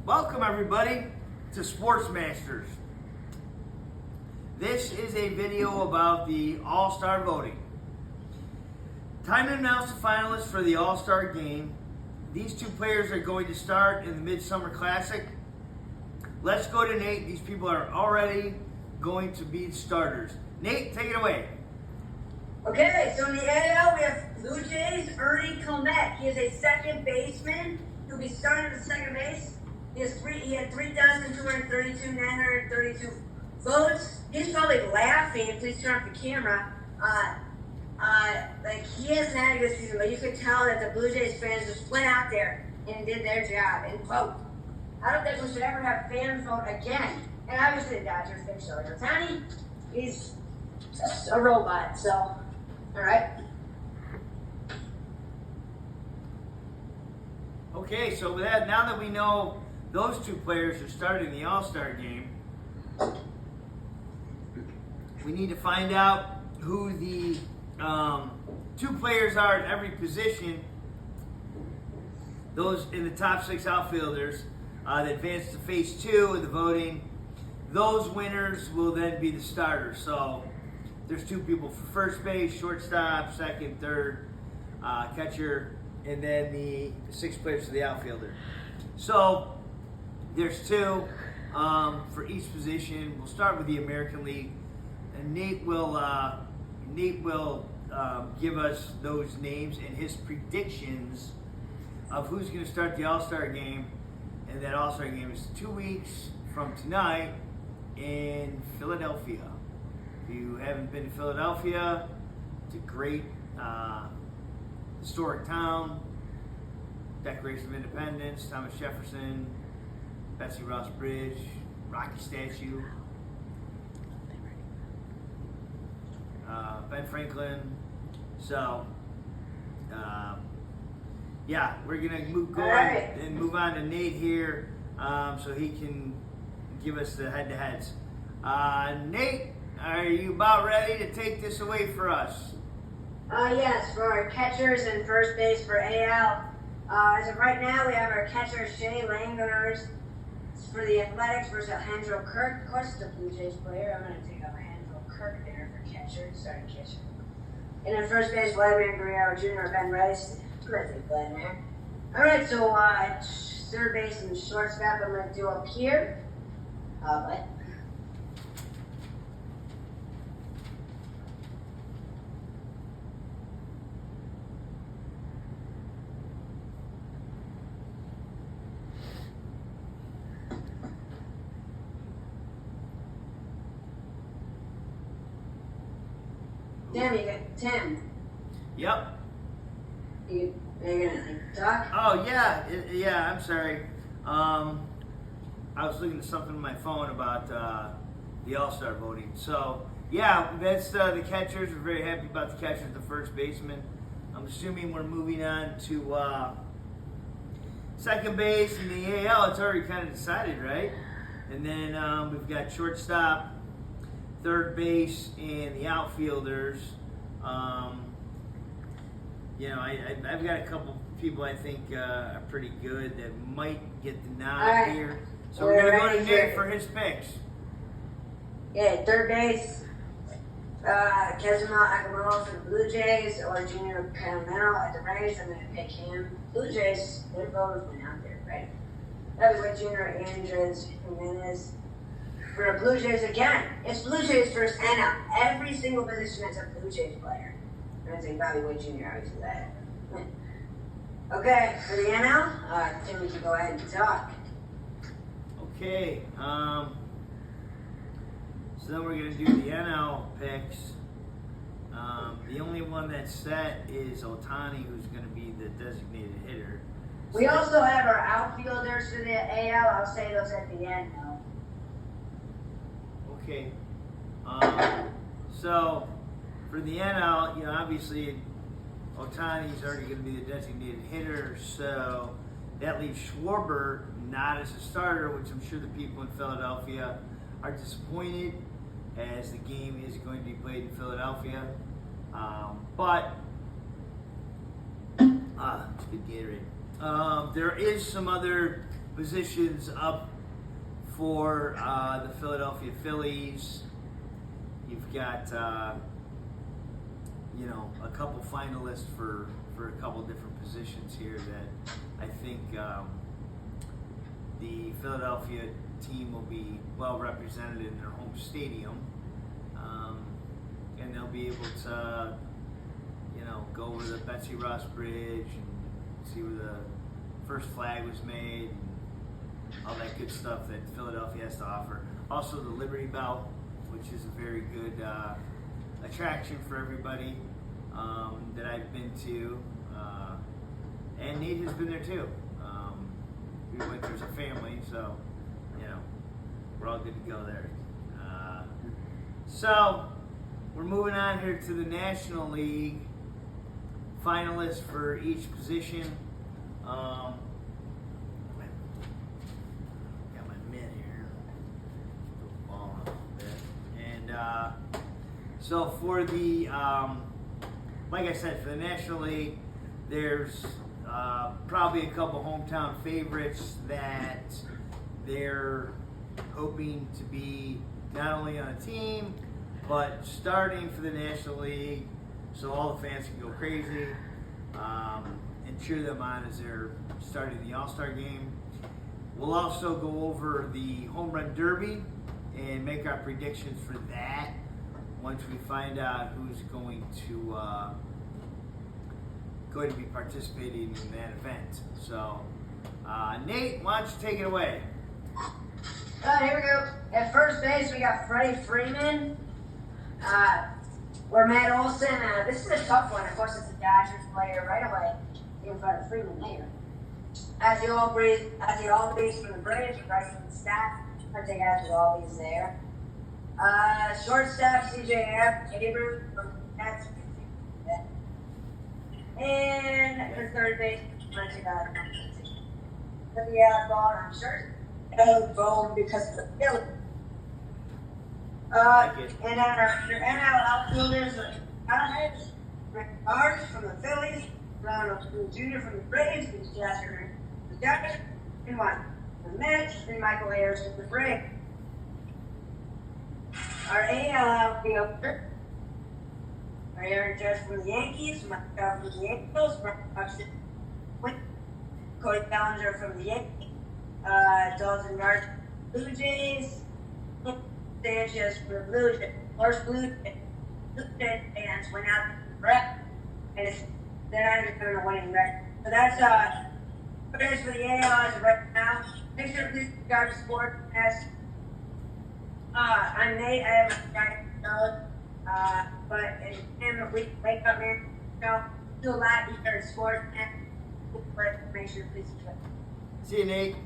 Welcome everybody to Sports Masters. This is a video about the All Star voting. Time to announce the finalists for the All Star game. These two players are going to start in the Midsummer Classic. Let's go to Nate. These people are already going to be starters. Nate, take it away. Okay, so in the AL, we have Blue Jays, Ernie Clement. He is a second baseman. He'll be starting at second base. He had 3,232, 932 votes. He's probably laughing if he's turning off the camera. He hasn't had a good season, but you could tell that the Blue Jays fans just went out there and did their job and vote. I don't think we should ever have fans vote again. And obviously the Dodgers think so. Ohtani, he's just a robot, so, all right. Okay, so with that, now that we know those two players are starting the All-Star game, we need to find out who the two players are at every position. Those in the top six outfielders that advance to phase two of the voting. Those winners will then be the starters. So there's two people for first base, shortstop, second, third, catcher, and then the six players for the outfielder. So there's two for each position. We'll start with the American League, and Nate will give us those names and his predictions of who's going to start the All-Star game. And that All-Star game is 2 weeks from tonight in Philadelphia. If you haven't been to Philadelphia, it's a great historic town. Declaration of Independence, Thomas Jefferson, Betsy Ross Bridge, Rocky Statue, Ben Franklin. So, we're gonna move on to Nate here, so he can give us the head-to-heads. Nate, are you about ready to take this away for us? Yes, for our catchers and first base for AL. As of right now, we have our catcher Shea Langers for the Athletics versus Alejandro Kirk. Of course, the Blue Jays player. I'm going to take Alejandro Kirk there for catcher, starting catcher. And then first base, Vladimir Guerrero Jr. Ben Rice. I'm going to take Vladimir. All right, so third base and shortstop, I'm going to do up here. But Tim, you got Tim. Yep. Are you gonna talk? Oh yeah. I'm sorry. I was looking at something on my phone about the All-Star voting. So yeah, that's the catchers. We're very happy about the catchers, the first baseman. I'm assuming we're moving on to second base in the AL. It's already kind of decided, right? And then we've got shortstop, third base, and the outfielders. I've got a couple people I think are pretty good that might get the nod here. So we're going to go to Nate for his picks. Yeah, third base, Kazuma Akamoto for the Blue Jays, or Junior Calamero at the Rays. I'm going to pick him. Blue Jays, their voters went out there, right? Heavyweight Junior Andres Jimenez. For the Blue Jays again, it's Blue Jays versus NL. Every single position has a Blue Jays player. I'm going to take Bobby Wood Jr. obviously that. Okay, for the NL, Tim, we can go ahead and talk. Okay, so then we're going to do the NL picks. The only one that's set is Ohtani, who's going to be the designated hitter. We also have our outfielders for the AL. I'll say those at the end, though. Okay. So for the NL, obviously Ohtani's already going to be the designated hitter, so that leaves Schwarber not as a starter, which I'm sure the people in Philadelphia are disappointed, as the game is going to be played in Philadelphia. But it's good Gatorade. There is some other positions up for the Philadelphia Phillies. You've got a couple finalists for a couple different positions here that I think the Philadelphia team will be well represented in their home stadium, and they'll be able to go over the Betsy Ross Bridge and see where the first flag was made and all that good stuff that Philadelphia has to offer. Also the Liberty Bell, which is a very good attraction for everybody that I've been to, and Nate has been there too. We went there as a family, so we're all good to go there. So we're moving on here to the National League finalists for each position. Got my mitt here. Ball a little bit. And so for the, like I said, for the National League, there's probably a couple hometown favorites that they're hoping to be not only on a team, but starting for the National League, so all the fans can go crazy and cheer them on as they're starting the All Star game. We'll also go over the Home Run Derby and make our predictions for that once we find out who's going to be participating in that event. So, Nate, why don't you take it away? Here we go. At first base, we got Freddie Freeman. Or Matt Olson. This is a tough one. Of course, it's a Dodgers player right away in front of Freeman there. As the All-Base from the Braves, right from the staff. I think as the All-Base there. Shortstop, C.J. Abrams from the Nets. And for third base, put the ball on shirt. Bone because of the Phillies. And on your NL outfielders, Rick Arch from the Phillies, Ronald Jr. from the Braves, Vince Jasper from the Dodgers, and one from the Mets, and Michael Ayers from the Braves. Our AL outfielder, Aaron Judge from the Yankees, Mike Trout from the Angels, Brian Buxton, Cody Bellinger from the Yankees, Dalton Martin from the Blue Jays, Sanchez for the Blue Jays. First Blue Jays fans went out to rep, and they're not even doing a winning record. So that's what it is for the AL as of right now. Make sure to please subscribe to Sports Nest. I'm Nate. I have a giant nose, but in the week, wake up here, do a lot easier in Sports Nest. Make sure to please subscribe. See you, Nate.